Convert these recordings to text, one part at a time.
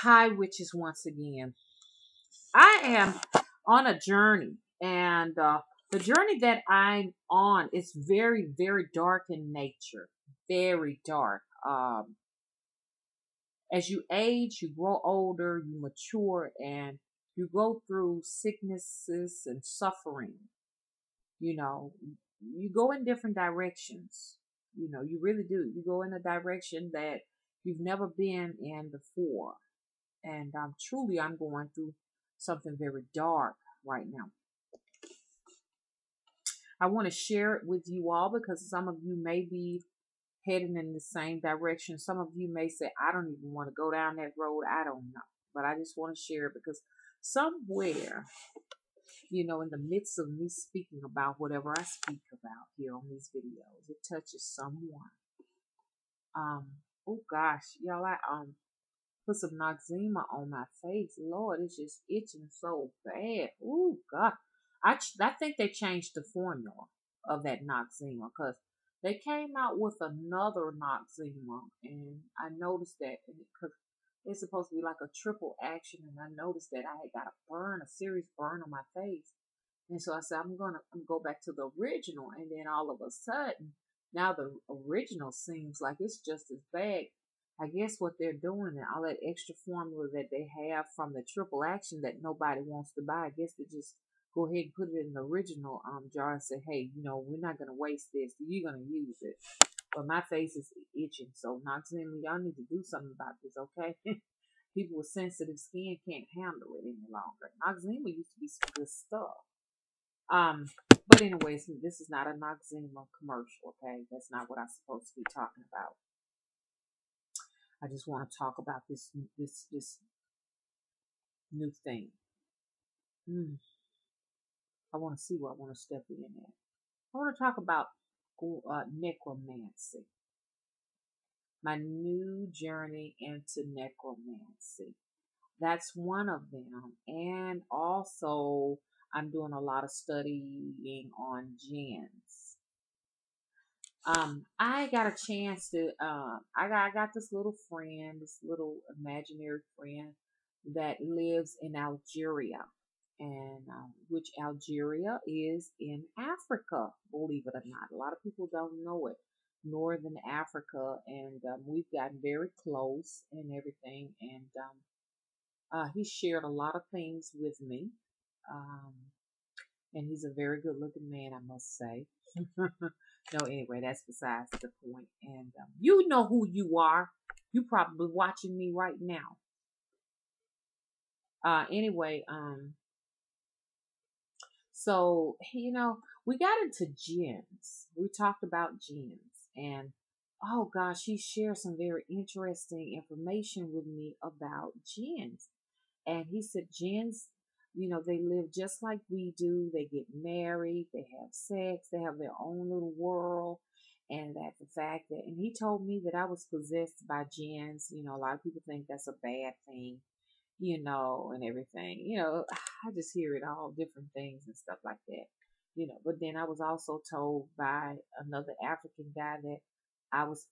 Hi, witches, once again. I am on a journey, and the journey that I'm on is very, very dark in nature. Very dark. As you age, you grow older, you mature, and you go through sicknesses and suffering. You know, you go in different directions. You really do. You go in a direction that you've never been in before. And truly, I'm going through something very dark right now. I want to share it with you all because some of you may be heading in the same direction. Some of you may say, I don't even want to go down that road. I don't know. But I just want to share it because somewhere, in the midst of me speaking about whatever I speak about here on these videos, it touches someone. Oh gosh, y'all, I put some Noxzema on my face. Lord, it's just itching so bad. Oh God, I think they changed the formula of that Noxzema because they came out with another Noxzema, and I noticed that because it's supposed to be like a triple action, and I noticed that I had got a serious burn on my face, and so I said I'm gonna go back to the original, and then all of a sudden now the original seems like it's just as bad. I guess what they're doing and all that extra formula that they have from the triple action that nobody wants to buy, I guess they just go ahead and put it in the original jar and say, hey, we're not going to waste this. You're going to use it. But my face is itching. So Noxzema, y'all need to do something about this, okay? People with sensitive skin can't handle it any longer. Noxzema used to be some good stuff. But anyways, this is not a Noxzema commercial, okay? That's not what I'm supposed to be talking about. I just want to talk about this new thing. I want to see where I want to step in at. I want to talk about necromancy. My new journey into necromancy. That's one of them. And also, I'm doing a lot of studying on jinns. I got a chance to, I got this little friend, this little imaginary friend that lives in Algeria, and which Algeria is in Africa, believe it or not. A lot of people don't know it. Northern Africa, and we've gotten very close and everything, and he shared a lot of things with me. Um, and he's a very good looking man, I must say. No, anyway, that's besides the point. And you know who you are. You probably watching me right now. Anyway, so we got into jinns. We talked about jinns, and oh gosh, he shared some very interesting information with me about jinns. And he said jinns, they live just like we do. They get married, they have sex, they have their own little world. And that the fact that, and he told me that I was possessed by jinns. A lot of people think that's a bad thing, and everything. I just hear it all different things and stuff like that. But then I was also told by another African guy that I was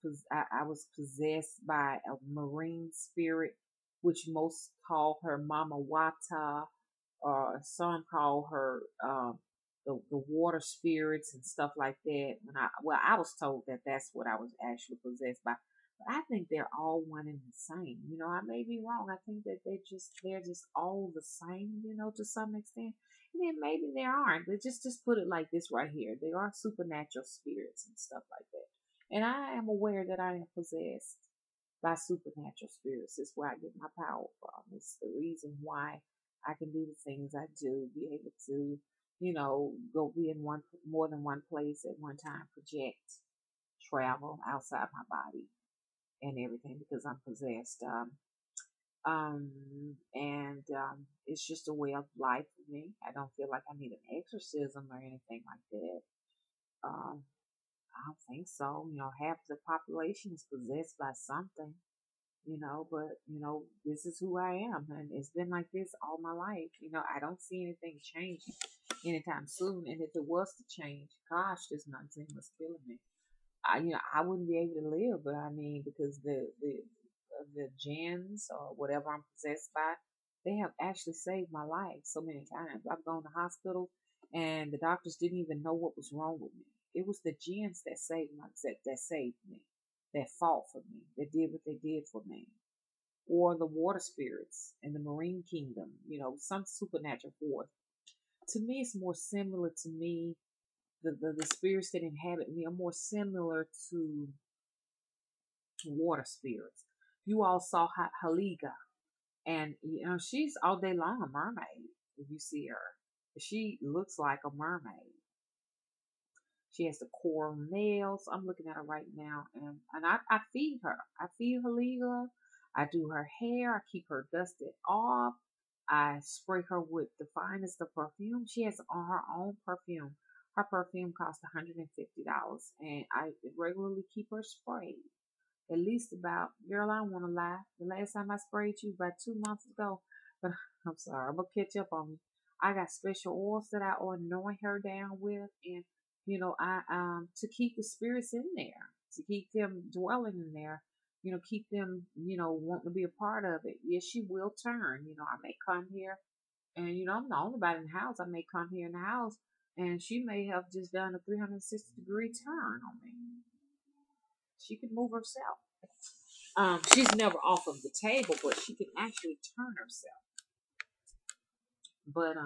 possessed by a marine spirit, which most call her Mama Wata, or some call her the water spirits and stuff like that. I was told that that's what I was actually possessed by. But I think they're all one and the same. I may be wrong. I think that they're just all the same, to some extent. And then maybe they aren't. But just put it like this right here. They are supernatural spirits and stuff like that. And I am aware that I am possessed by supernatural spirits. It's where I get my power from. It's the reason why I can do the things I do, be able to, go be in more than one place at one time, project, travel outside my body and everything because I'm possessed. It's just a way of life for me. I don't feel like I need an exorcism or anything like that. I don't think so. Half the population is possessed by something, but this is who I am, and it's been like this all my life. I don't see anything changing anytime soon. And if it was to change, gosh, this nonsense was killing me. I wouldn't be able to live, but I mean, because the the jinns or whatever I'm possessed by, they have actually saved my life so many times. I've gone to hospital and the doctors didn't even know what was wrong with me. It was the jinns that saved me, that fought for me, that did what they did for me. Or the water spirits in the marine kingdom, some supernatural force. To me, it's more similar to me. The spirits that inhabit me are more similar to water spirits. You all saw Haliga, and she's all day long a mermaid. If you see her, she looks like a mermaid. She has the coral nails. I'm looking at her right now, and I feed her. I feed Haliga. I do her hair. I keep her dusted off. I spray her with the finest of perfume. She has on her own perfume. Her perfume costs $150, and I regularly keep her sprayed. At least about, girl, I don't want to lie. The last time I sprayed you about 2 months ago, but I'm sorry, I'm gonna catch up on you. I got special oils that I anoint her down with, and I to keep the spirits in there, to keep them dwelling in there, keep them, wanting to be a part of it. Yes, she will turn. I may come here, and I'm the only body in the house. I may come here in the house, and she may have just done a 360-degree turn on me. She can move herself. She's never off of the table, but she can actually turn herself. But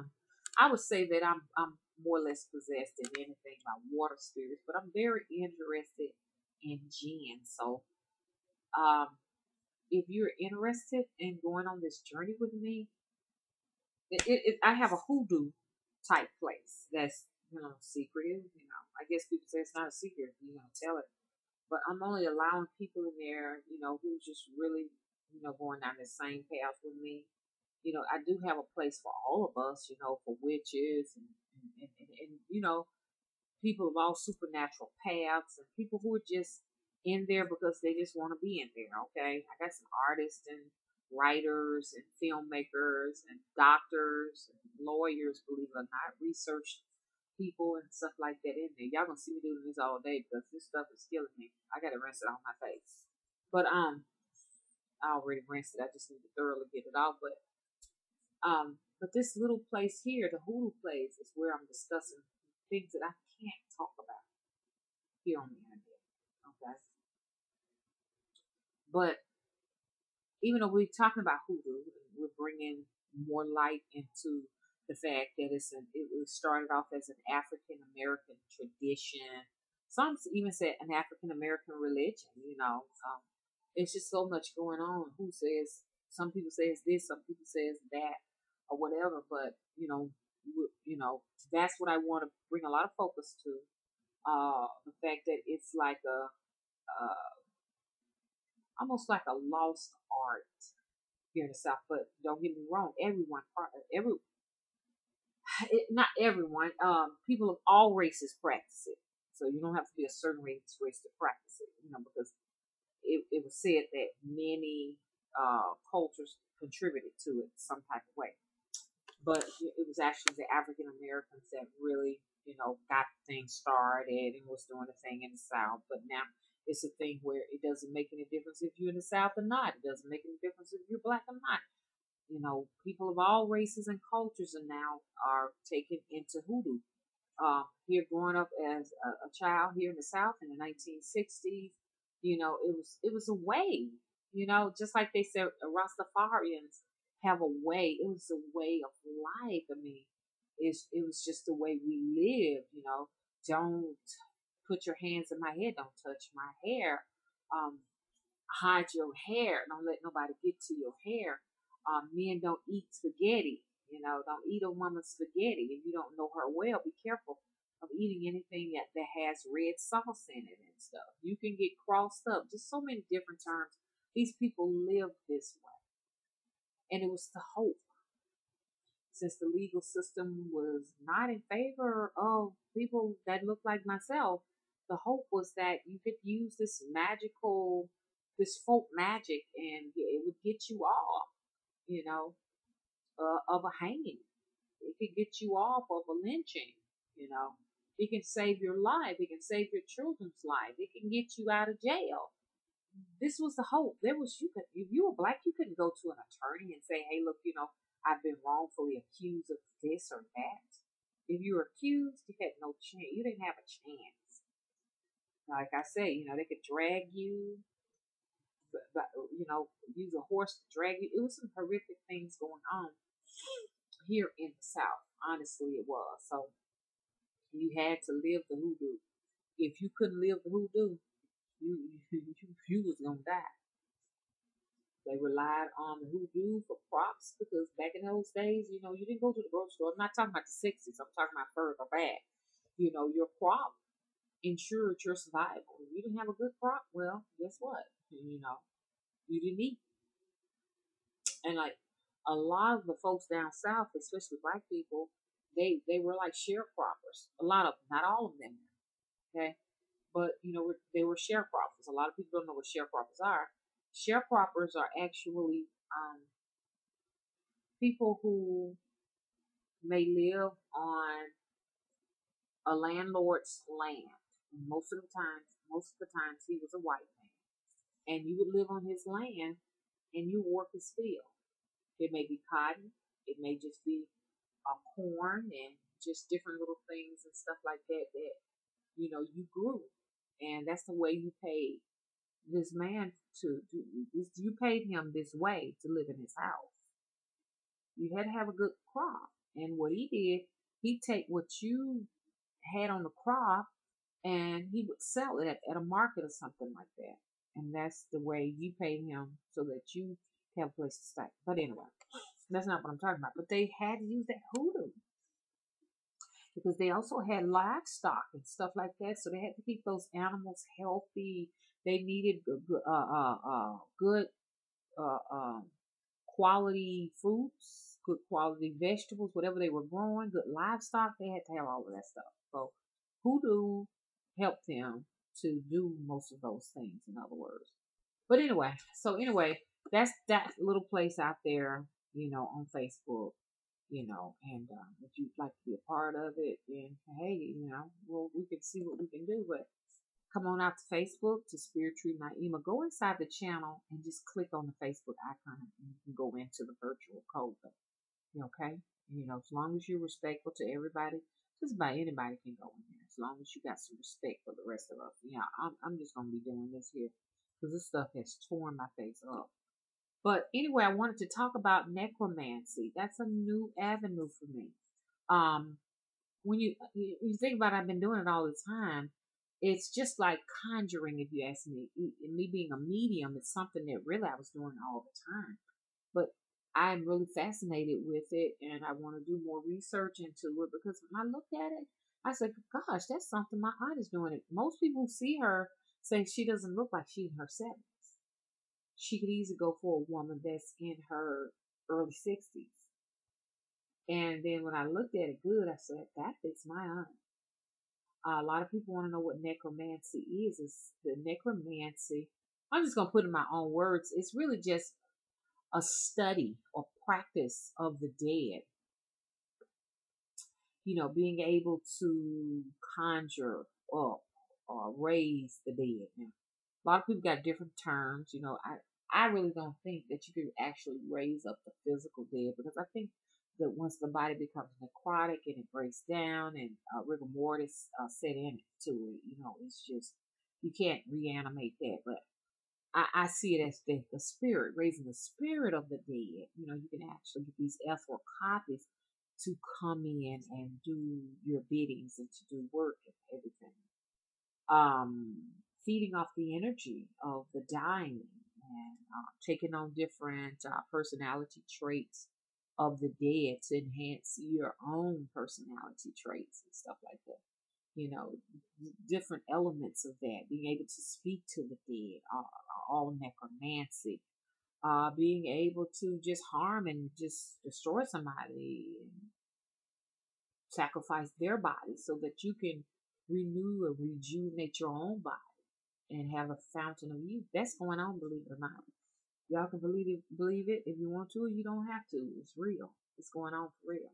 I would say that I'm more or less possessed than anything by water spirits, but I'm very interested in jinn. So if you're interested in going on this journey with me, I have a hoodoo type place that's secretive. I guess people say it's not a secret. You're gonna tell it, but I'm only allowing people in there, who just really, going down the same path with me. I do have a place for all of us, for witches and people of all supernatural paths and people who are just in there because they just want to be in there. Okay, I got some artists and writers and filmmakers and doctors and lawyers, believe it or not, research people and stuff like that in there. Y'all gonna see me doing this all day because this stuff is killing me. I gotta rinse it off my face. But I already rinsed it. I just need to thoroughly get it off. But this little place here, the hoodoo place, is where I'm discussing things that I can't talk about here on the internet. Okay. But even though we're talking about hoodoo, we're bringing more light into the fact that it was started off as an African American tradition. Some even said an African American religion. It's just so much going on. Who says? Some people say it's this, some people say it's that, or whatever. But that's what I want to bring a lot of focus to. The fact that it's like almost like a lost art here in the South. But don't get me wrong, not everyone, people of all races practice it. So you don't have to be a certain race to practice it, because it was said that many cultures contributed to it some type of way. But it was actually the African Americans that really, got things started and was doing the thing in the South. But now it's a thing where it doesn't make any difference if you're in the South or not. It doesn't make any difference if you're black or not. People of all races and cultures are taken into hoodoo. Here, growing up as a child here in the South in the 1960s, it was a way. Just like they said, Rastafarians have a way. It was a way of life. I mean, it was just the way we live. Don't put your hands in my hair. Don't touch my hair. Hide your hair. Don't let nobody get to your hair. Men don't eat spaghetti. Don't eat a woman's spaghetti. If you don't know her well, be careful of eating anything that has red sauce in it and stuff. You can get crossed up. Just so many different terms. These people lived this way. And it was the hope. Since the legal system was not in favor of people that looked like myself, the hope was that you could use this folk magic, and it would get you off, of a hanging. It could get you off of a lynching, It can save your life. It can save your children's life. It can get you out of jail. This was the hope. If you couldn't go to an attorney and say, hey, look, I've been wrongfully accused of this or that. If you were accused, you had no chance. You didn't have a chance. Like I say, they could drag you, use a horse to drag you. It was some horrific things going on here in the South. Honestly, it was. So you had to live the hoodoo. If you couldn't live the hoodoo, you was gonna die. They relied on the hoodoo for crops because back in those days, you didn't go to the grocery store. I'm not talking about the 60s. I'm talking about further back. Your crop ensured your survival. If you didn't have a good crop, well, guess what? You didn't eat. And like a lot of the folks down south, especially black people, they were like sharecroppers. A lot of them, not all of them. Okay, but they were sharecroppers. A lot of people don't know what sharecroppers are. Sharecroppers are actually people who may live on a landlord's land. Most of the times, he was a white man, and you would live on his land, and you work his field. It may be cotton, it may just be a corn, and just different little things and stuff like that you grew, and that's the way you paid this man to do. You paid him this way to live in his house. You had to have a good crop, and what he did, he'd take what you had on the crop and he would sell it at a market or something like that. And that's the way you paid him so that you have a place to stay. But anyway, that's not what I'm talking about. But they had to use that hoodoo because they also had livestock and stuff like that. So they had to keep those animals healthy. They needed good quality fruits, good quality vegetables, whatever they were growing, good livestock. They had to have all of that stuff. So hoodoo helped them to do most of those things, in other words. But anyway, that's that little place out there, on Facebook, and if you'd like to be a part of it, then hey, well, we can see what we can do. But come on out to Facebook to Spirit Tree Naima. Go inside the channel and just click on the Facebook icon and you can go into the virtual code. Okay? As long as you're respectful to everybody, just about anybody can go in there. As long as you got some respect for the rest of us. I'm just going to be doing this here because this stuff has torn my face up. But anyway, I wanted to talk about necromancy. That's a new avenue for me. When you think about it, I've been doing it all the time. It's just like conjuring, if you ask me. Me being a medium is something that really I was doing all the time. But I'm really fascinated with it, and I want to do more research into it because when I looked at it, I said, gosh, that's something my aunt is doing. It. Most people who see her say she doesn't look like she's in her 70s. She could easily go for a woman that's in her early 60s. And then when I looked at it good, I said, that fits my aunt. A lot of people want to know what necromancy is. It's the necromancy. I'm just going to put in my own words. It's really just a study or practice of the dead. Being able to conjure up or raise the dead. Now, a lot of people got different terms. I really don't think that you could actually raise up the physical dead because I think that once the body becomes necrotic and it breaks down and rigor mortis set into it, it's just, you can't reanimate that. But I see it as the spirit, raising the spirit of the dead. You can actually get these ethereal copies to come in and do your biddings and to do work and everything. Feeding off the energy of the dying and taking on different personality traits of the dead to enhance your own personality traits and stuff like that. Different elements of that, being able to speak to the dead, all necromancy, being able to just harm and just destroy somebody and sacrifice their body so that you can renew and rejuvenate your own body and have a fountain of youth. That's going on, believe it or not. Y'all can believe it if you want to, or you don't have to. It's real. It's going on for real.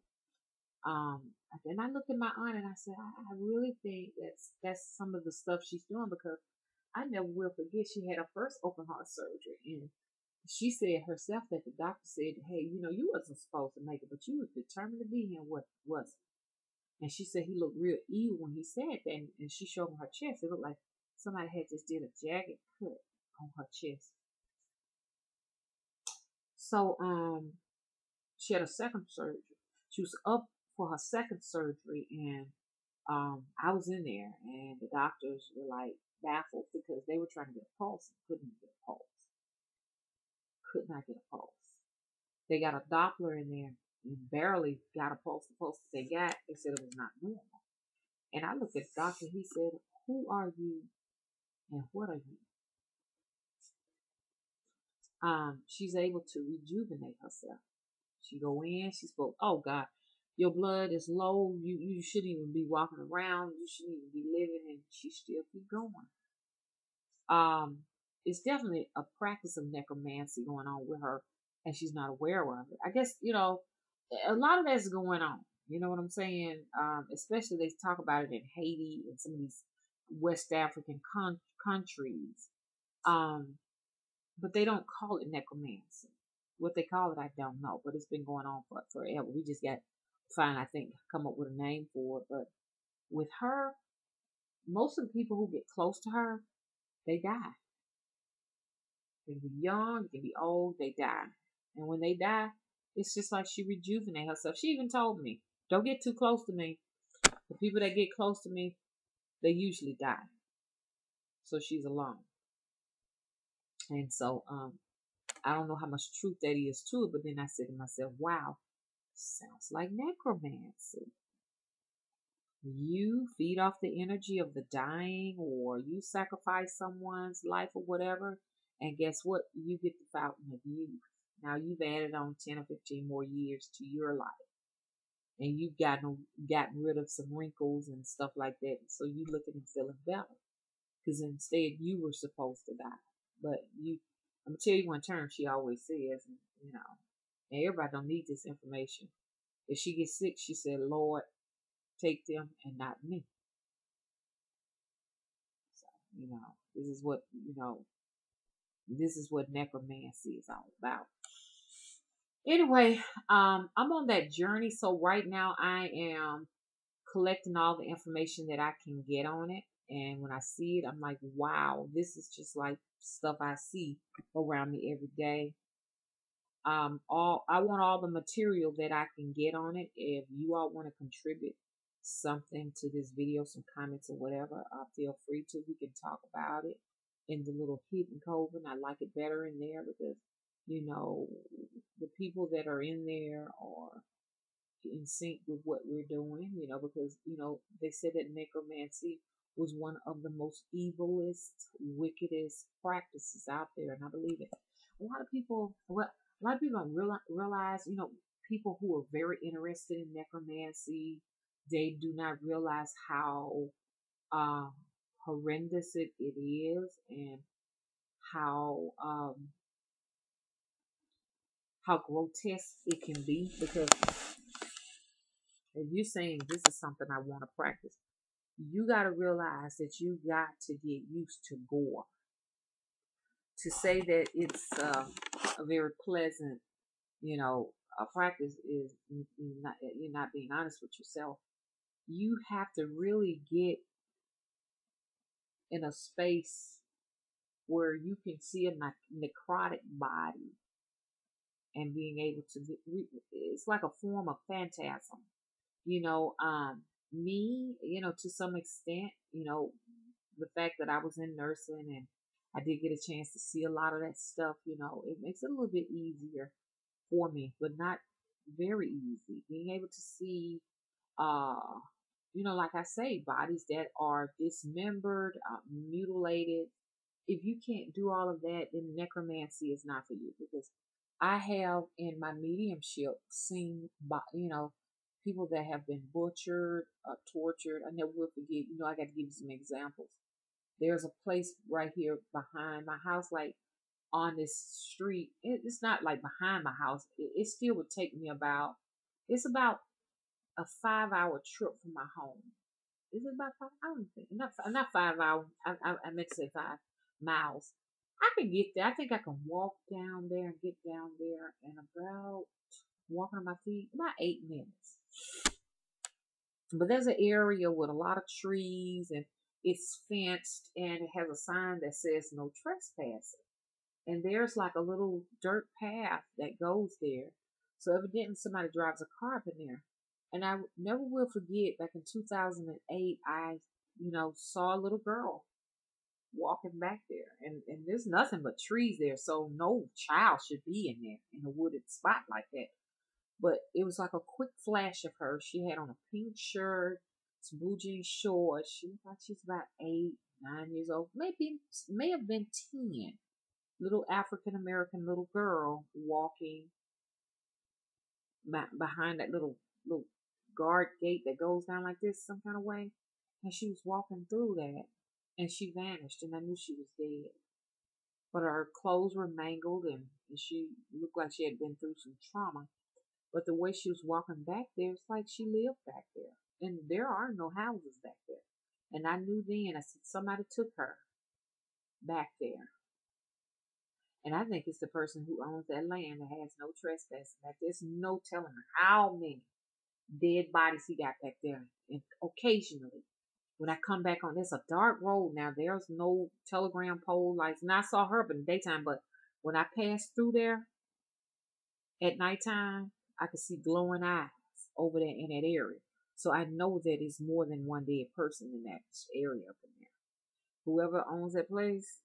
And I looked at my aunt and I said, I really think that's some of the stuff she's doing because I never will forget she had her first open heart surgery and She said herself that the doctor said, "Hey, you wasn't supposed to make it, but you was determined to be here. What was it?" And she said he looked real evil when he said that. And she showed him her chest. It looked like somebody had just did a jagged cut on her chest. So she had a second surgery. She was up for her second surgery, and I was in there, and the doctors were like baffled because they were trying to get a pulse and couldn't get a pulse. Could not get a pulse. They got a Doppler in there and barely got a pulse. The pulse that they got, they said it was not normal. And I looked at the doctor. He said, "Who are you and what are you?" She's able to rejuvenate herself. She go in. She spoke. "Oh God, your blood is low. You shouldn't even be walking around. You shouldn't even be living." And she still keep going. Um, it's definitely a practice of necromancy going on with her, and she's not aware of it. I guess a lot of that's going on. You know what I'm saying? Especially they talk about it in Haiti and some of these West African countries. Um, but they don't call it necromancy. What they call it, I don't know. But it's been going on for forever. We just got I think, come up with a name for it. But with her, most of the people who get close to her, they die. They can be young, they can be old, they die. And when they die, it's just like she rejuvenates herself. She even told me, "Don't get too close to me. The people that get close to me, they usually die." So she's alone. And so I don't know how much truth that is to it, but then I said to myself, wow, sounds like necromancy. You feed off the energy of the dying, or you sacrifice someone's life or whatever, and guess what? You get the fountain of youth. Now you've added on 10 or 15 more years to your life, and you've gotten rid of some wrinkles and stuff like that. So you looking and feeling better, because instead you were supposed to die. But I'm gonna tell you one term she always says, and everybody don't need this information. If she gets sick, she said, "Lord, take them and not me." So, this is what necromancy is all about. Anyway, I'm on that journey. So right now I am collecting all the information that I can get on it. And when I see it, I'm like, wow, this is just like stuff I see around me every day. I want all the material that I can get on it. If you all want to contribute something to this video, some comments or whatever, feel free to. We can talk about it in the little hidden coven. I like it better in there because, the people that are in there are in sync with what we're doing, because, they said that necromancy was one of the most evilest, wickedest practices out there. And I believe it. A lot of people don't realize, people who are very interested in necromancy, they do not realize how horrendous it is, and how grotesque it can be. Because if you're saying this is something I want to practice, you got to realize that you got to get used to gore. To say that it's a very pleasant, a practice is you're not being honest with yourself. You have to really get in a space where you can see a necrotic body and being able to. It's like a form of phantasm, me, to some extent, the fact that I was in nursing and I did get a chance to see a lot of that stuff, it makes it a little bit easier for me, but not very easy. Being able to see, like I say, bodies that are dismembered, mutilated. If you can't do all of that, then necromancy is not for you. Because I have in my mediumship seen, people that have been butchered, tortured. I never will forget. I got to give you some examples. There's a place right here behind my house, like on this street. It's not like behind my house. It still would take me it's about a 5-hour trip from my home. Is it about 5? I don't think. Not 5 hours. I meant to say 5 miles. I can get there. I think I can walk down there and get down there in about walking on my feet about 8 minutes. But there's an area with a lot of trees and it's fenced and it has a sign that says no trespassing. And there's like a little dirt path that goes there. So evidently somebody drives a car up in there. And I never will forget back in 2008, I, saw a little girl walking back there. And there's nothing but trees there. So no child should be in there in a wooded spot like that. But it was like a quick flash of her. She had on a pink shirt, some blue jean shorts. She looked like she's about 8, 9 years old. May have been 10. Little African American little girl walking behind that little guard gate that goes down like this some kind of way. And she was walking through that and she vanished and I knew she was dead. But her clothes were mangled and she looked like she had been through some trauma. But the way she was walking back there, it's like she lived back there. And there are no houses back there. And I knew then, I said, somebody took her back there. And I think it's the person who owns that land that has no trespassing back there. There's no telling how many dead bodies he got back there. And occasionally, when I come back on, it's a dark road now. There's no telegram pole lights. And I saw her up in the daytime, but when I passed through there at nighttime, I could see glowing eyes over there in that area. So I know that it's more than one dead person in that area up in there. Whoever owns that place,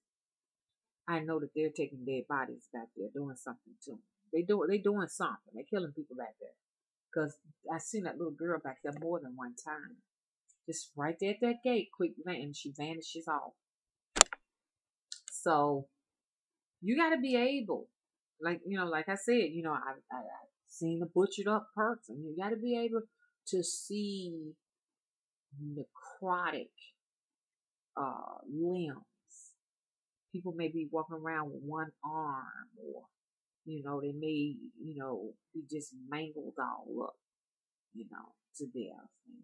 I know that they're taking dead bodies back there, doing something to them. They doing something. They're killing people back there. Cause I seen that little girl back there more than one time. Just right there at that gate, quick and she vanishes off. So you got to be able, like I said, I've seen a butchered up person. You got to be able to see necrotic limbs. People may be walking around with one arm, or they may be just mangled all up, to death and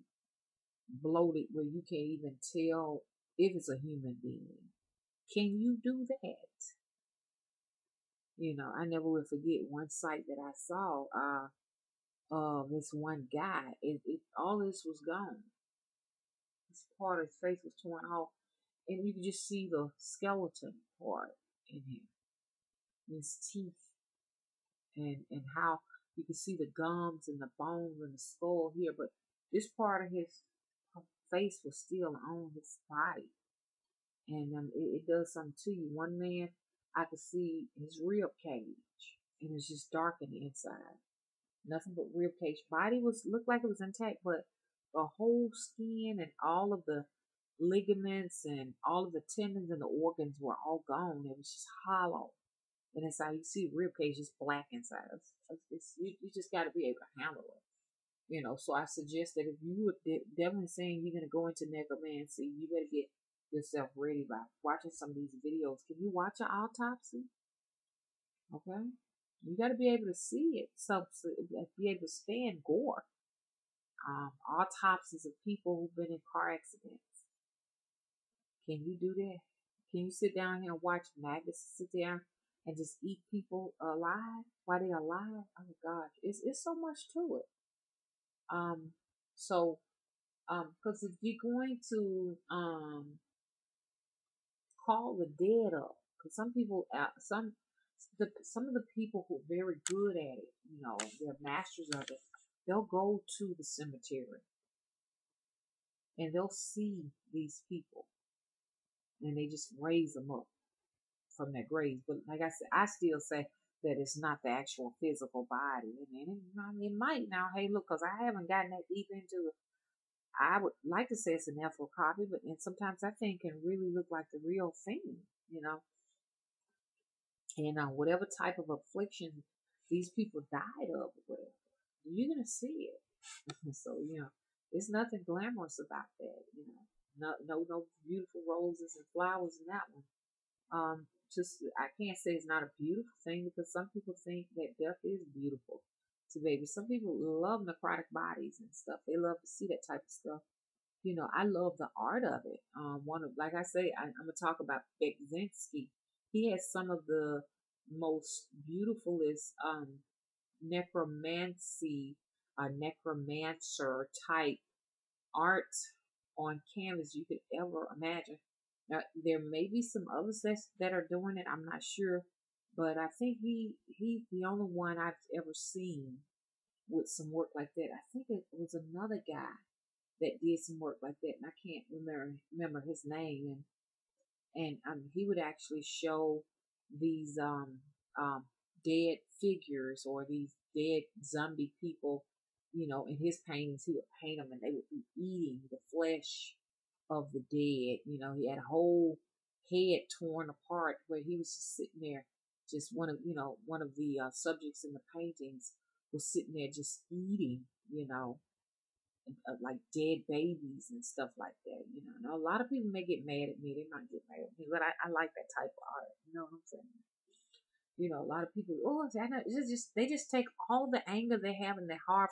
bloated where you can't even tell if it's a human being. Can you do that? I never will forget one sight that I saw. This one guy. All this was gone. This part of his face was torn off, and you could just see the skeleton part in him, his teeth, and how you could see the gums and the bones and the skull here, but this part of his face was still on his body, and it does something to you. One man, I could see his rib cage, and it's just dark in the inside. Nothing but rib cage. Body looked like it was intact, but the whole skin and all of the ligaments and all of the tendons and the organs were all gone. It was just hollow. And inside, you see rib cage is black inside. You just got to be able to handle it. So I suggest that if you were definitely saying you're going to go into necromancy, you better get yourself ready by watching some of these videos. Can you watch an autopsy? Okay. You got to be able to see it. So be able to stand gore. Autopsies of people who've been in car accidents. Can you do that? Can you sit down here and watch maggots sit there and just eat people alive while they're alive? Oh my gosh, it's so much to it. Because if you're going to call the dead up, because some people, some of the people who are very good at it, they're masters of it. They'll go to the cemetery and they'll see these people, and they just raise them up from their graves. But like I said, I still say that it's not the actual physical body. And it might now. Hey, look, because I haven't gotten that deep into it. I would like to say it's an ethical copy, but and sometimes that thing can really look like the real thing, And whatever type of affliction these people died of, whatever, you're gonna see it. So there's nothing glamorous about that. No beautiful roses and flowers in that one. Just I can't say it's not a beautiful thing because some people think that death is beautiful to babies. Some people love necrotic bodies and stuff. They love to see that type of stuff. I love the art of it. Like I say, I'm gonna talk about Bekzinski. He has some of the most beautifulest necromancy, necromancer type art on canvas you could ever imagine. Now, there may be some others that are doing it. I'm not sure, but I think he's the only one I've ever seen with some work like that. I think it was another guy that did some work like that, and I can't remember his name. And he would actually show these dead figures or these dead zombie people, in his paintings. He would paint them, and they would be eating the flesh of the dead. He had a whole head torn apart where he was just sitting there. Just one of the subjects in the paintings was sitting there just eating, like dead babies and stuff like that. Now, a lot of people may get mad at me. They might get mad at me, but I like that type of art. You know what I'm saying? A lot of people, they just take all the anger they have in their heart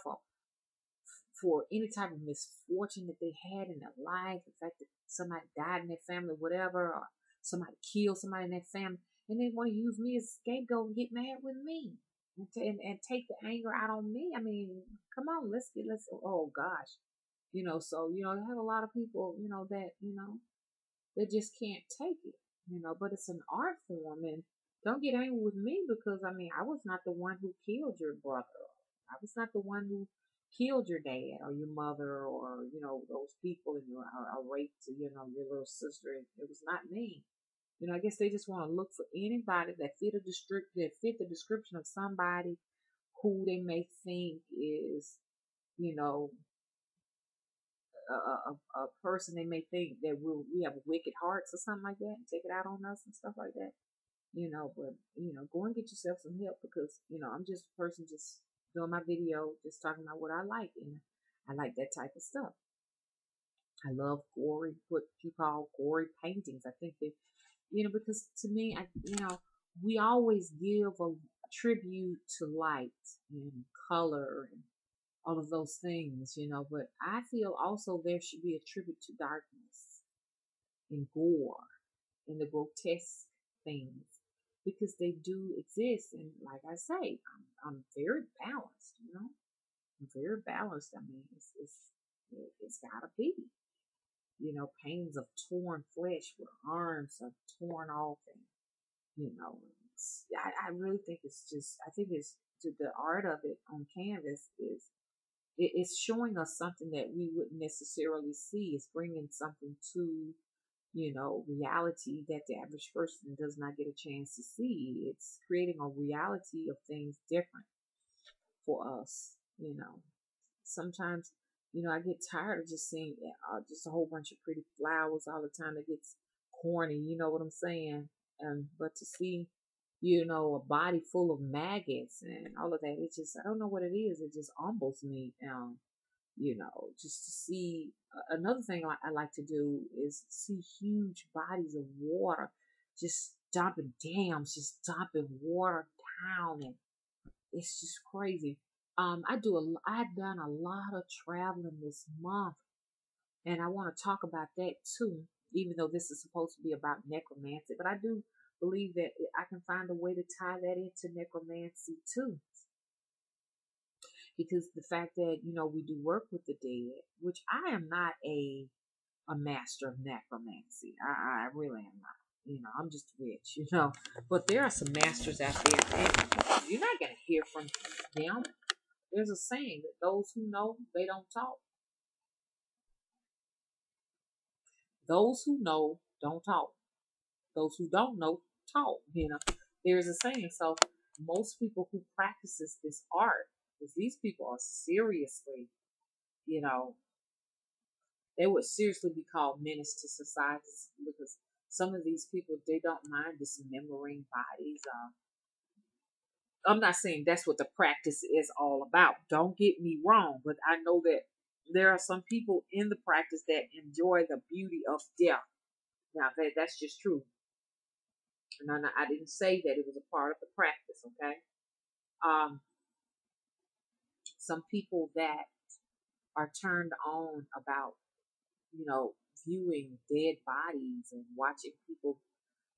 for any type of misfortune that they had in their life, the fact that somebody died in their family, whatever, or somebody killed somebody in their family, and they want to use me as a scapegoat and get mad with me and take the anger out on me. I mean, come on, oh gosh. So, I have a lot of people, that just can't take it, but it's an art form. And don't get angry with me because, I mean, I was not the one who killed your brother. I was not the one who killed your dad or your mother or, those people and raped, your little sister. It was not me. I guess they just want to look for anybody that fit the description of somebody who they may think is, you know, a person they may think that we have wicked hearts or something like that and take it out on us and stuff like that. But go and get yourself some help because I'm just a person just doing my video, just talking about what I like, and I like that type of stuff. I love what you call gory paintings. I think that because to me, we always give a tribute to light and color and all of those things, but I feel also there should be a tribute to darkness and gore and the grotesque things because they do exist. And like I say, I'm very balanced, I'm very balanced. I mean, it's gotta be, paintings of torn flesh where arms are torn off and, I really think I think it's the art of it on canvas it's showing us something that we wouldn't necessarily see. It's bringing something to, reality that the average person does not get a chance to see. It's creating a reality of things different for us, Sometimes, I get tired of just seeing just a whole bunch of pretty flowers all the time. It gets corny, you know what I'm saying? But to see, a body full of maggots and all of that, I don't know what it is. It just humbles me. Just to see. Another thing I like to do is see huge bodies of water just dumping dams, just dumping water down, and it's just crazy. I've done a lot of traveling this month, and I want to talk about that too. Even though this is supposed to be about necromancy, but I do believe that I can find a way to tie that into necromancy too because the fact that we do work with the dead, which I am not a master of necromancy. I really am not. I'm just rich, But there are some masters out there, and you're not gonna hear from them. There's a saying that those who know they don't talk. Those who know don't talk. Those who don't know talk. There's a saying. So most people who practices this art, because these people are seriously, you know, they would seriously be called menace to society because some of these people they don't mind dismembering bodies. I'm not saying that's what the practice is all about. Don't get me wrong, but I know that there are some people in the practice that enjoy the beauty of death. Now that's just true. And I didn't say that it was a part of the practice. Okay. Um, some people that are turned on about viewing dead bodies and watching people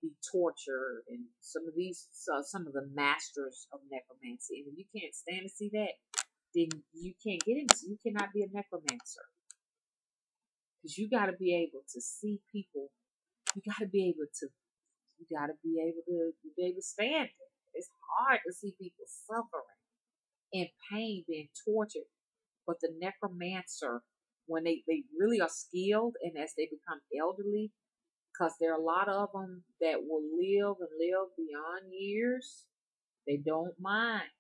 be tortured, and some of the masters of necromancy. And if you can't stand to see that, then you can't get into. You cannot be a necromancer, because you got to be able to see people. You got to be able to. You got to be able to stand it. It's hard to see people suffering in pain, being tortured. But the necromancer, when they really are skilled, and as they become elderly, because there are a lot of them that will live and live beyond years, they don't mind,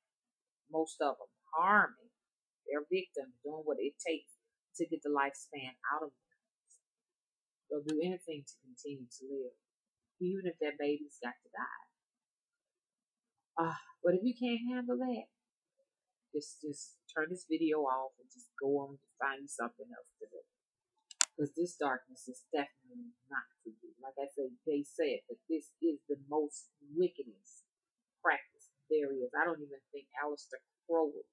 most of them, harming their victims, doing what it takes to get the lifespan out of them. They'll do anything to continue to live, even if their baby's got to die. But if you can't handle that, just turn this video off and just go on to find something else to do. Because this darkness is definitely not for you. Like I said, they said that this is the most wickedest practice there is. I don't even think Aleister Crowley,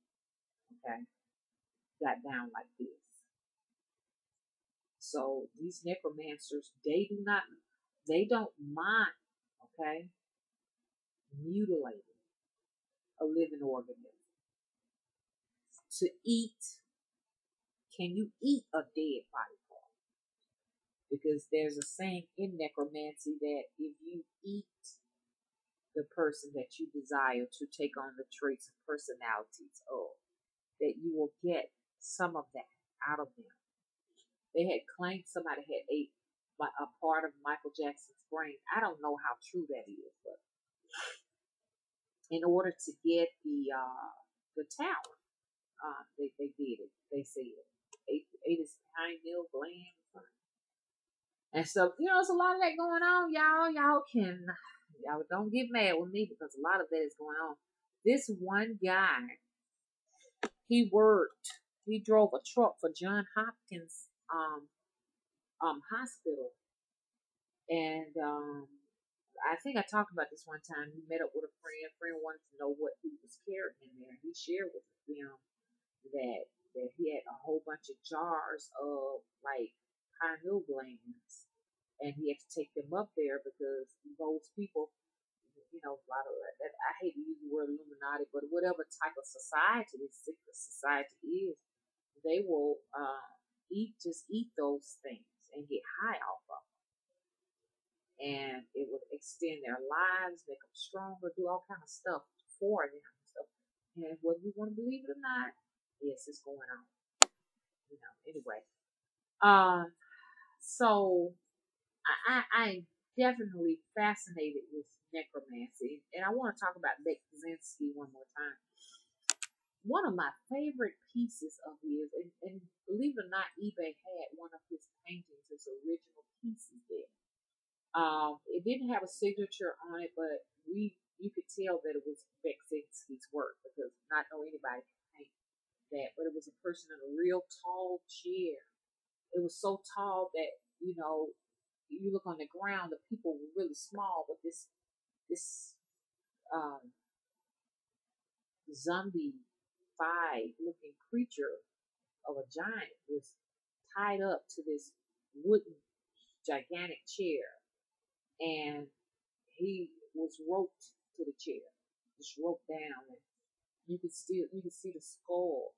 okay, got down like this. So these necromancers, they don't mind, okay, mutilating a living organism. To eat, can you eat a dead body part? Because there's a saying in necromancy that if you eat the person that you desire to take on the traits and personalities of, that you will get some of that out of them. They had claimed somebody had ate a part of Michael Jackson's brain. I don't know how true that is, but in order to get the tower, they did it. They said ate his pineal gland or something. And so, there's a lot of that going on, y'all. Y'all don't get mad with me, because a lot of that is going on. This one guy, he drove a truck for John Hopkins hospital, and I think I talked about this one time. He met up with a friend. Friend wanted to know what he was carrying in there. He shared with them that he had a whole bunch of jars of like pineal glands, and he had to take them up there because those people, a lot of that. I hate to use the word Illuminati, but whatever type of society this secret society is, they will eat those things and get high off of them, and it would extend their lives, make them stronger, do all kind of stuff for them. And whether you want to believe it or not, yes, it's going on. Anyway. So I'm definitely fascinated with necromancy, and I want to talk about Bekzinski one more time. One of my favorite pieces of his, and believe it or not, eBay had one of his paintings, his original pieces there. It didn't have a signature on it, but you could tell that it was Bekzinski's work, because not know anybody could paint that. But it was a person in a real tall chair. It was so tall that you look on the ground, the people were really small, but this zombie-fied looking creature of a giant was tied up to this wooden gigantic chair, and he was roped to the chair, just roped down, and you could see the skull,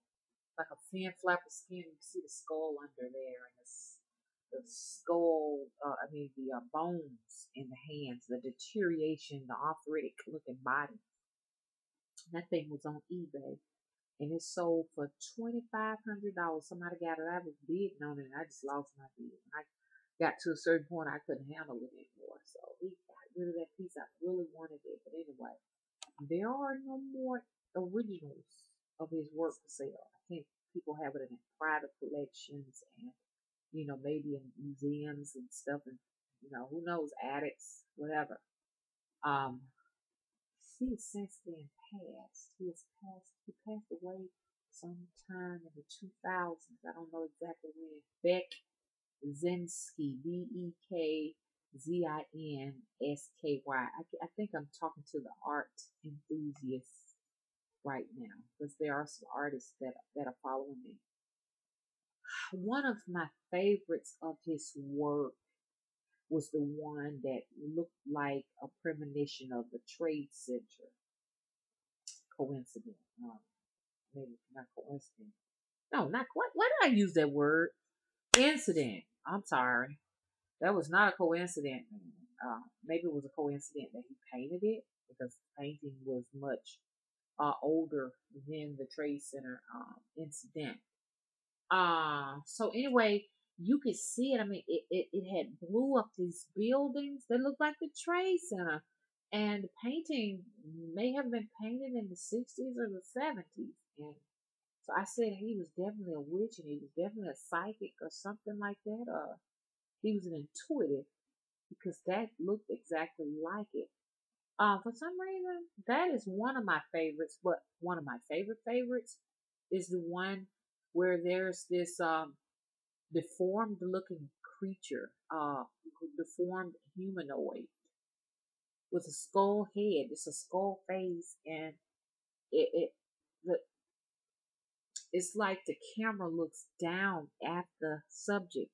like a thin flap of skin. You could see the skull under there, and the skull, the bones in the hands, the deterioration, the arthritic looking body. That thing was on eBay, and it sold for $2,500. Somebody got it. I was bidding on it, and I just lost my bid. I got to a certain point, I couldn't handle it anymore, so he got rid of that piece. I really wanted it, but anyway, there are no more originals of his work for sale. I think people have it in private collections, and maybe in museums and stuff, and who knows, attics, whatever. He has since then passed. He passed away sometime in the 2000s. I don't know exactly when. Bekzinski, Bekzinski. I think I'm talking to the art enthusiasts right now, because there are some artists that are following me. One of my favorites of his work was the one that looked like a premonition of the Trade Center. Coincidence. Maybe not coincidence. No, not quite. Why did I use that word? Incident. I'm sorry. That was not a coincidence. Maybe it was a coincidence that he painted it because the painting was much older than the Trade Center incident. So anyway, you could see it. I mean, it had blew up these buildings that looked like the Trade Center. And the painting may have been painted in the 60s or the 70s. And so I said he was definitely a witch and he was definitely a psychic or something like that. He was an intuitive because that looked exactly like it. For some reason, that is one of my favorites. But one of my favorite favorites is the one where there's this deformed looking creature, deformed humanoid with a skull head. It's a skull face, and it the it's like the camera looks down at the subject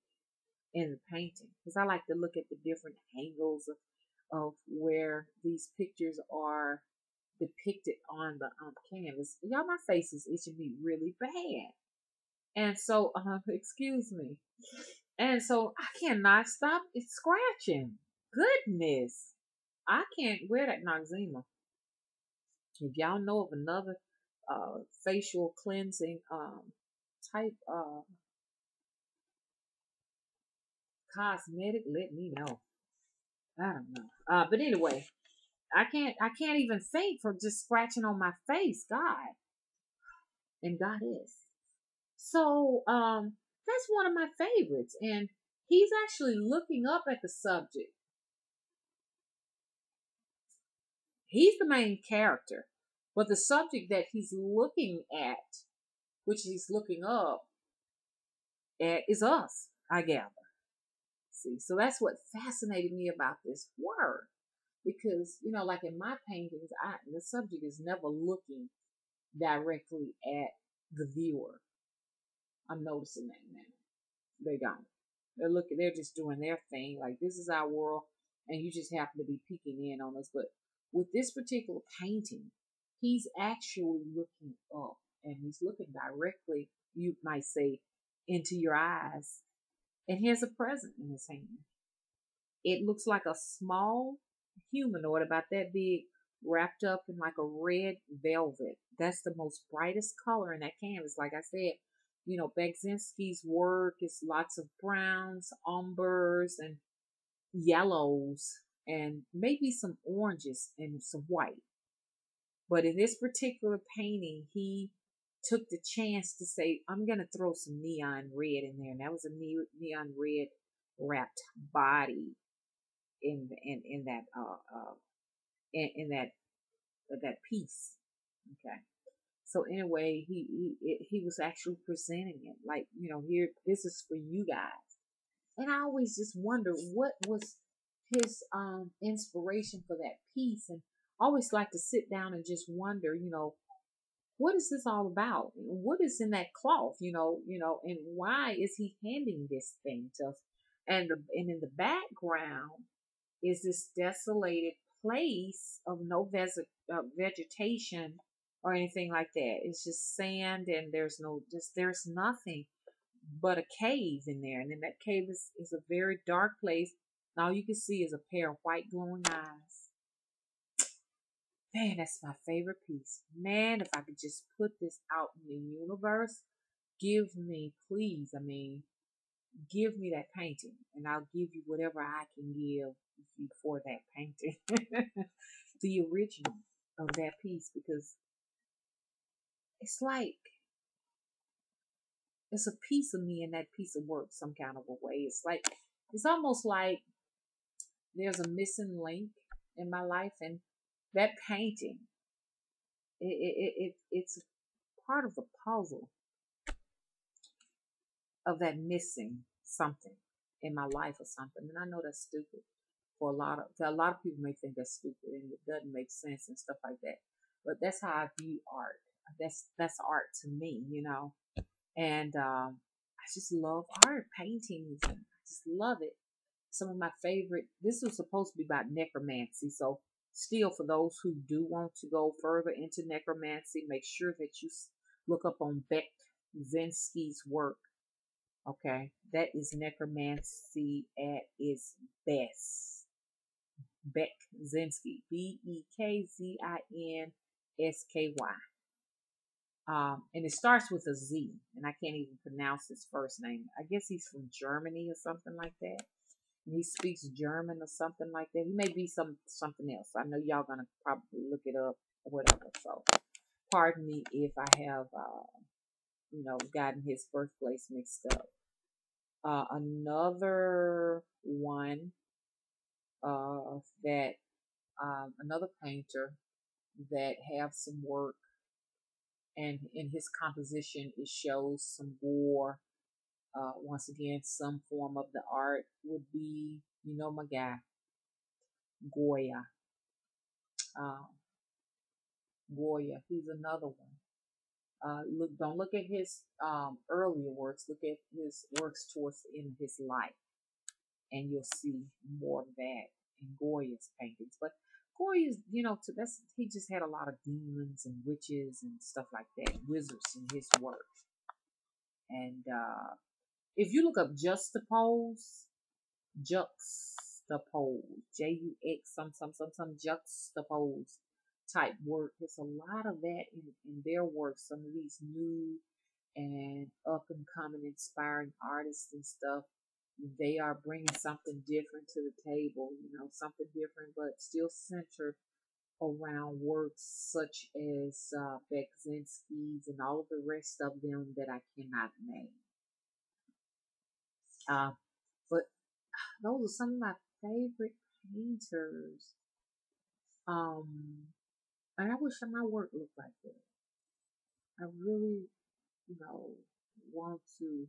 in the painting because I like to look at the different angles of where these pictures are depicted on the canvas. Y'all, my face is itching me really bad. And so, excuse me. And so I cannot stop it scratching. Goodness. I can't wear that Noxzema. If y'all know of another facial cleansing type cosmetic, let me know. I don't know. But anyway, I can't even think from just scratching on my face. God and God is. So that's one of my favorites. And he's actually looking up at the subject. He's the main character. But the subject that he's looking at, which he's looking up at, is us, I gather. See, so that's what fascinated me about this word. Because, like in my paintings, the subject is never looking directly at the viewer. I'm noticing that now. They don't. They're just doing their thing. Like, this is our world, and you just happen to be peeking in on us. But with this particular painting, he's actually looking up, and he's looking directly, you might say, into your eyes. And he has a present in his hand. It looks like a small humanoid, about that big, wrapped up in like a red velvet. That's the most brightest color in that canvas. Like I said, Beksinski's work is lots of browns, umbers, and yellows, and maybe some oranges and some white. But in this particular painting, he took the chance to say, I'm going to throw some neon red in there. And that was a neon red wrapped body in that in that piece. Okay. So anyway, he was actually presenting it like, here, this is for you guys. And I always just wonder what was his inspiration for that piece, and I always like to sit down and just wonder, what is this all about? What is in that cloth, and why is he handing this thing to us? And in the background is this desolated place of no vegetation or anything like that. It's just sand, and there's nothing but a cave in there. And then that cave is a very dark place. And all you can see is a pair of white glowing eyes. Man, that's my favorite piece. Man, if I could just put this out in the universe, give me, please, give me that painting, and I'll give you whatever I can give you for that painting. The original of that piece, because it's like it's a piece of me in that piece of work, some kind of a way. It's almost like there's a missing link in my life, and that painting, it's part of the puzzle of that missing something in my life or something. And I know that's stupid for a lot of people may think that's stupid and it doesn't make sense and stuff like that. But that's how I view art. That's art to me, And I just love art, paintings, and I just love it. some of my favorite. This was supposed to be about necromancy, so still for those who do want to go further into necromancy, make sure that you look up on Beck Zinsky's work. Okay, that is necromancy at its best. Beck Zinsky, Bekzin Sky. And it starts with a Z, and I can't even pronounce his first name. I guess he's from Germany or something like that. And he speaks German or something like that. He may be something else. I know y'all gonna probably look it up or whatever. So, pardon me if I have, gotten his birthplace mixed up. Another one that another painter that have some work, and in his composition it shows some gore. Once again, some form of the art would be, my guy Goya. Uh, Goya, he's another one. Don't look at his earlier works. Look at his works towards the end of his life, and you'll see more of that in Goya's paintings. But Goya's, he just had a lot of demons and witches and stuff like that, wizards in his work. And if you look up juxtapose, some juxtapose type work. There's a lot of that in their work. Some of these new and up and coming inspiring artists and stuff, they are bringing something different to the table, something different, but still centered around works such as Bekzinski's and all of the rest of them that I cannot name. But those are some of my favorite painters. And I wish my work looked like that. I really, want to,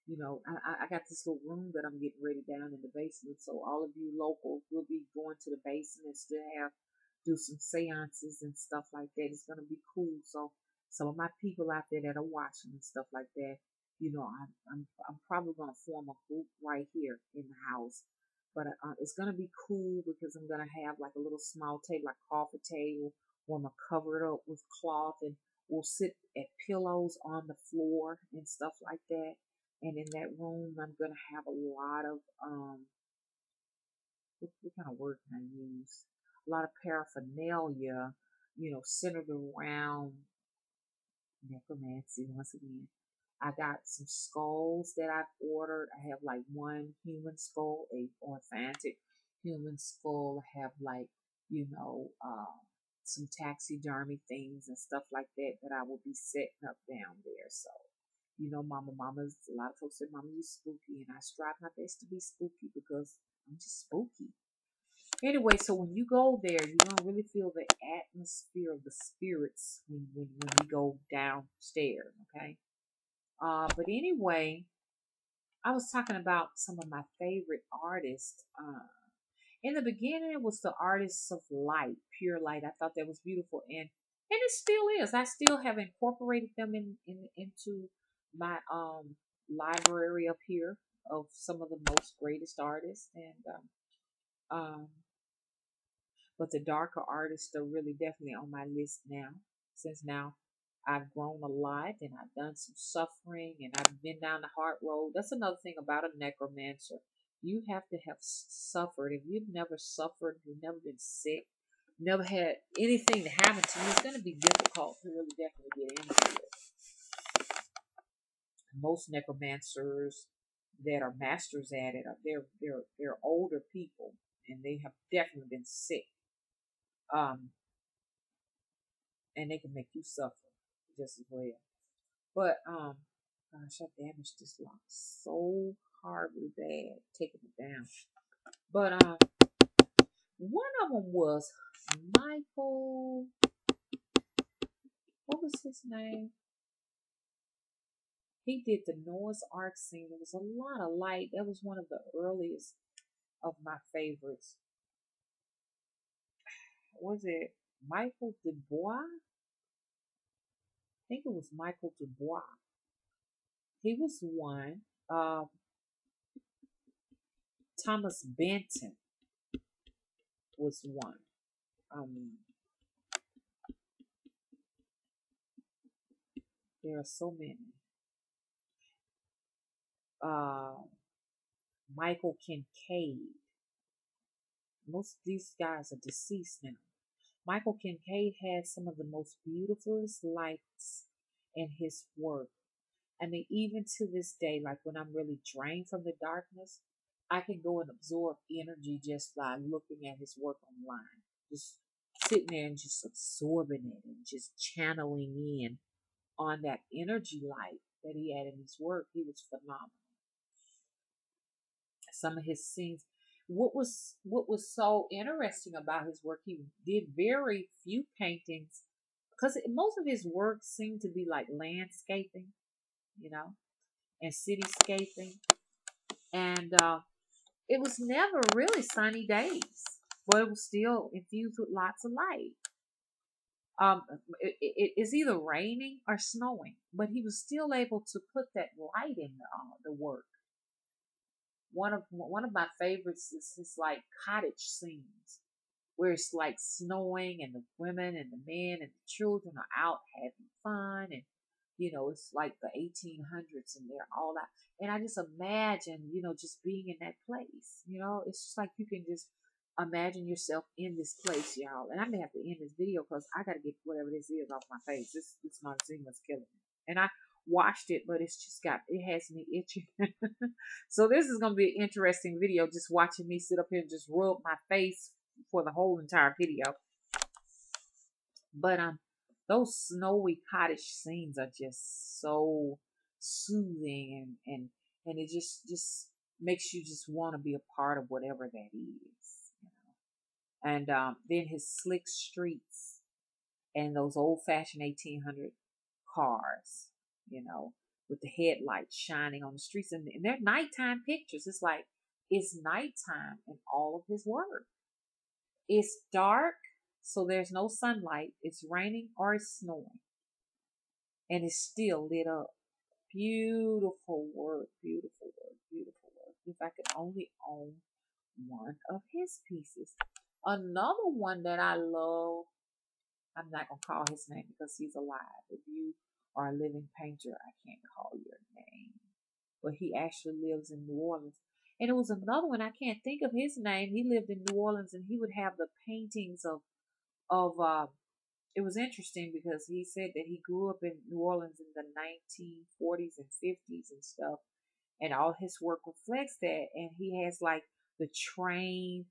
I got this little room that I'm getting ready down in the basement. So all of you locals will be going to the basement and still do some seances and stuff like that. It's gonna be cool. So some of my people out there that are watching and stuff like that, I'm probably gonna form a group right here in the house. But it's gonna be cool because I'm gonna have like a little small table, like coffee table, where I'm gonna cover it up with cloth, and we'll sit at pillows on the floor and stuff like that. And in that room, I'm gonna have a lot of what kind of word can I use? A lot of paraphernalia, centered around necromancy once again. I got some skulls that I've ordered. I have like one human skull, a authentic human skull. I have like, some taxidermy things and stuff like that that I will be setting up down there. So, mama's, a lot of folks say mama, you spooky, and I strive my best to be spooky because I'm just spooky. Anyway, so when you go there, you're gonna really feel the atmosphere of the spirits when you go downstairs, okay? But anyway, I was talking about some of my favorite artists. In the beginning, it was the artists of light, pure light. I thought that was beautiful, and it still is. I still have incorporated them into my library up here of some of the most greatest artists, and um, but the darker artists are really definitely on my list now, since now I've grown a lot and I've done some suffering and I've been down the hard road. That's another thing about a necromancer. You have to have suffered. If you've never suffered, you've never been sick, never had anything to happen to you, it's going to be difficult to really definitely get into it. Most necromancers that are masters at it, they're older people, and they have definitely been sick. Um, and they can make you suffer just as well. But gosh, I damaged this lock so horribly bad, taking it down. But one of them was Michael. What was his name? He did the Noah's Ark scene. There was a lot of light. That was one of the earliest of my favorites. Was it Michael Dubois? I think it was Michael Dubois. He was one. Thomas Benton was one. Um, there are so many. Uh, Michael Kincaid. Most of these guys are deceased now. Michael Kincaid had some of the most beautifulest lights in his work. I mean, even to this day, like when I'm really drained from the darkness, I can go and absorb energy just by looking at his work online. Just sitting there and just absorbing it and just channeling in on that energy light that he had in his work. He was phenomenal. Some of his scenes. What was so interesting about his work? He did very few paintings because most of his work seemed to be like landscaping, you know, and cityscaping, and it was never really sunny days, but it was still infused with lots of light. Um, it's either raining or snowing, but he was still able to put that light in the work. One of my favorites is his like cottage scenes where it's like snowing and the women and the men and the children are out having fun, and it's like the 1800s and they're all out. And I just imagine, just being in that place. It's just like you can just imagine yourself in this place, y'all. And I may have to end this video because I got to get whatever this is off my face. This Montezuma's killing me. And I watched it, but it has me itching. So this is going to be an interesting video, just watching me sit up here and just rub my face for the whole entire video. But those snowy cottage scenes are just so soothing, and it just makes you just want to be a part of whatever that is. And then his slick streets and those old-fashioned 1800 cars, with the headlights shining on the streets, and they're nighttime pictures. It's like it's nighttime in all of his work. It's dark, so there's no sunlight. It's raining or it's snowing, and it's still lit up. Beautiful work, beautiful work, beautiful work. If I could only own one of his pieces. Another one that I love, I'm not going to call his name because he's alive. If you are a living painter, I can't call your name. But he actually lives in New Orleans. And it was another one, I can't think of his name. He lived in New Orleans, and he would have the paintings of it was interesting because he said that he grew up in New Orleans in the 1940s and 50s and stuff, and all his work reflects that. And he has like the train,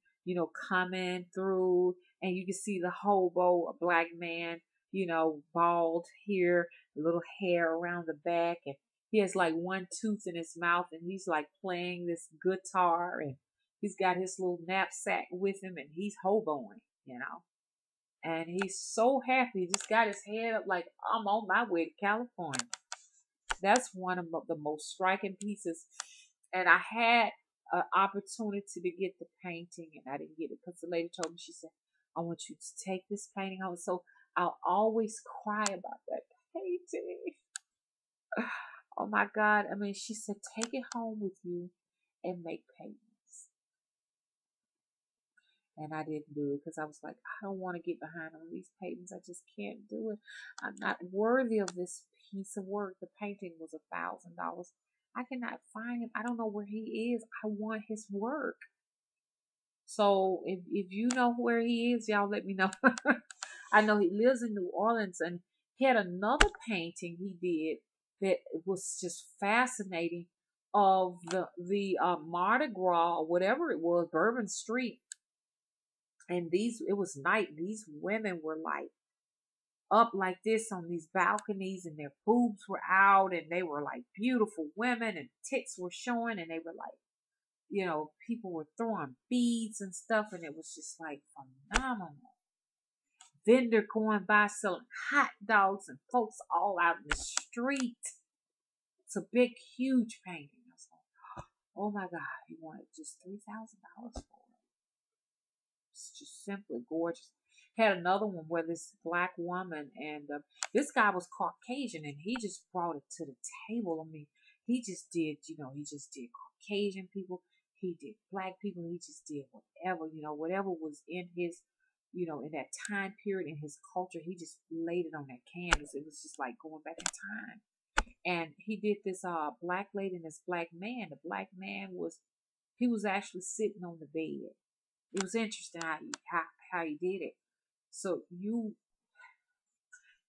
coming through, and you can see the hobo, a black man, bald here, a little hair around the back, and he has like one tooth in his mouth, and he's like playing this guitar, and he's got his little knapsack with him, and he's hoboing. And he's so happy. He just got his head up like, I'm on my way to California. That's one of the most striking pieces. And I had an opportunity to get the painting, and I didn't get it because the lady told me, she said, I want you to take this painting home. So I'll always cry about that painting. Oh my God. I mean, she said, take it home with you and make paintings. And I didn't do it because I was like, I don't want to get behind on these paintings. I just can't do it. I'm not worthy of this piece of work. The painting was $1,000. I cannot find him. I don't know where he is. I want his work. So if you know where he is, y'all let me know. I know he lives in New Orleans, and he had another painting he did that was just fascinating of the Mardi Gras or whatever it was, Bourbon Street. And it was night. These women were like up like this on these balconies, and their boobs were out, and they were like beautiful women, and tits were showing, and they were like, people were throwing beads and stuff, and it was just like phenomenal. Vendor going by selling hot dogs, and folks all out in the street. It's a big, huge painting. I was like, oh my God, he wanted just $3,000 for it. It's just simply gorgeous. Had another one where this black woman, and this guy was Caucasian, and he just brought it to the table. I mean, he just did Caucasian people. He did black people. He just did whatever, whatever was in his, in that time period in his culture. He just laid it on that canvas. It was just like going back in time. And he did this black lady and this black man. The black man he was actually sitting on the bed. It was interesting how he did it. So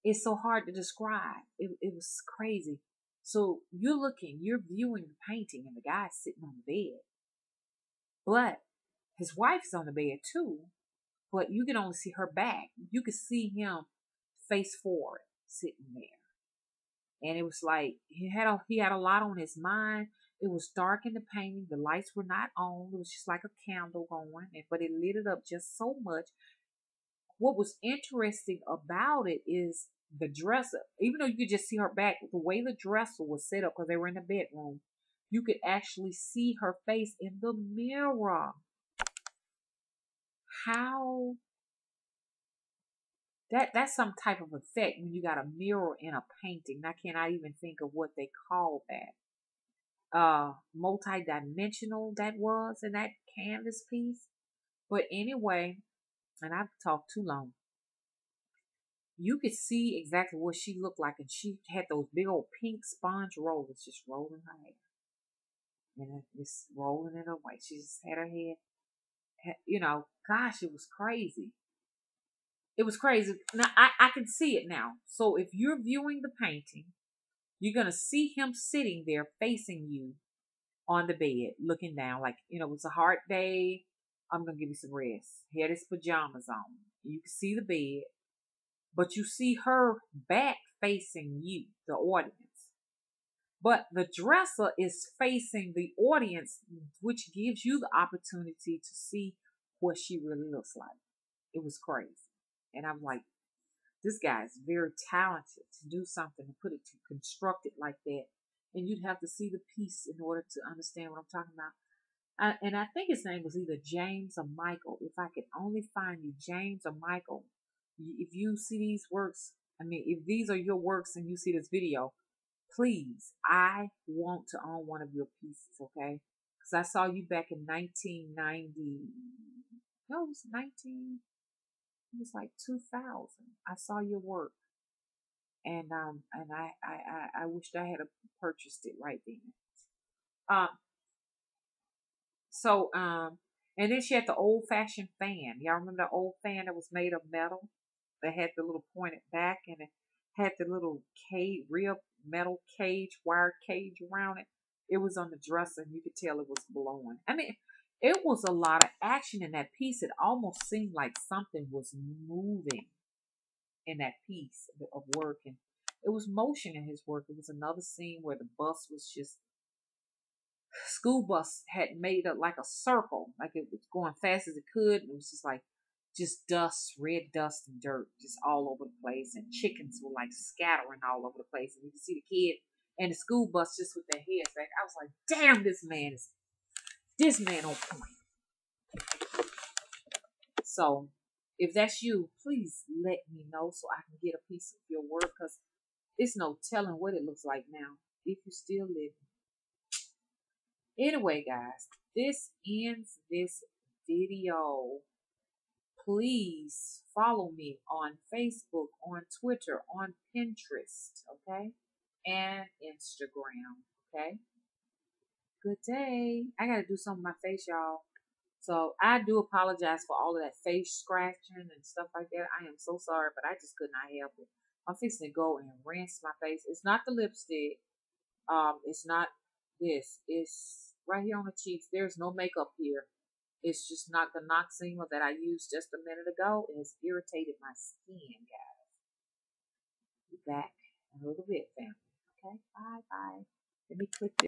it's so hard to describe. It was crazy. So you're viewing the painting, and the guy's sitting on the bed. But his wife's on the bed too, but you can only see her back. You could see him face forward sitting there. And it was like he had a lot on his mind. It was dark in the painting. The lights were not on. It was just like a candle going, but it lit it up just so much. What was interesting about it is the dresser. Even though you could just see her back, the way the dresser was set up, because they were in the bedroom, you could actually see her face in the mirror. How that's some type of effect when you got a mirror in a painting. I cannot even think of what they call that. Multi-dimensional that was in that canvas piece. But anyway, and I've talked too long. You could see exactly what she looked like, and she had those big old pink sponge rollers just rolling her hair. And just rolling it away. She just had her head, gosh, it was crazy. It was crazy. Now, I can see it now. So if you're viewing the painting, you're going to see him sitting there facing you on the bed, looking down like, it was a hard day. I'm going to give you some rest. He had his pajamas on. You can see the bed, but you see her back facing you, the audience. But the dresser is facing the audience, which gives you the opportunity to see what she really looks like. It was crazy. And I'm like, this guy is very talented to do something, to construct it like that. And you'd have to see the piece in order to understand what I'm talking about. And I think his name was either James or Michael. If I could only find you, James or Michael. If you see these works, if these are your works and you see this video, please, I want to own one of your pieces, okay? Because I saw you back in 1990. No, it was like 2000. I saw your work. And I wished I had purchased it right then. Um, and then she had the old fashioned fan. Y'all remember the old fan that was made of metal? That had the little pointed back, and it had the little real metal cage, wire cage around it. It was on the dresser, and you could tell it was blowing. It was a lot of action in that piece. It almost seemed like something was moving in that piece of work, and it was motion in his work. It was another scene where the bus was just school bus had made it like a circle, like it was going fast as it could, and it was just dust, red dust and dirt just all over the place, and chickens were like scattering all over the place, and you could see the kid and the school bus just with their heads back. I was like, damn, this man on point. So if that's you, please let me know so I can get a piece of your work, because it's no telling what it looks like now if you're still living. Anyway, guys, this ends this video. Please follow me on Facebook, on Twitter, on Pinterest, okay? And Instagram, okay? Good day. I got to do something with my face, y'all. So I do apologize for all of that face scratching and stuff like that. I am so sorry, but I just could not help it. I'm fixing to go and rinse my face. It's not the lipstick. It's not this. It's right here on the cheeks. There's no makeup here. It's just not the Noxema that I used just a minute ago. It has irritated my skin, guys. Be back in a little bit, family. Okay? Bye. Let me click this.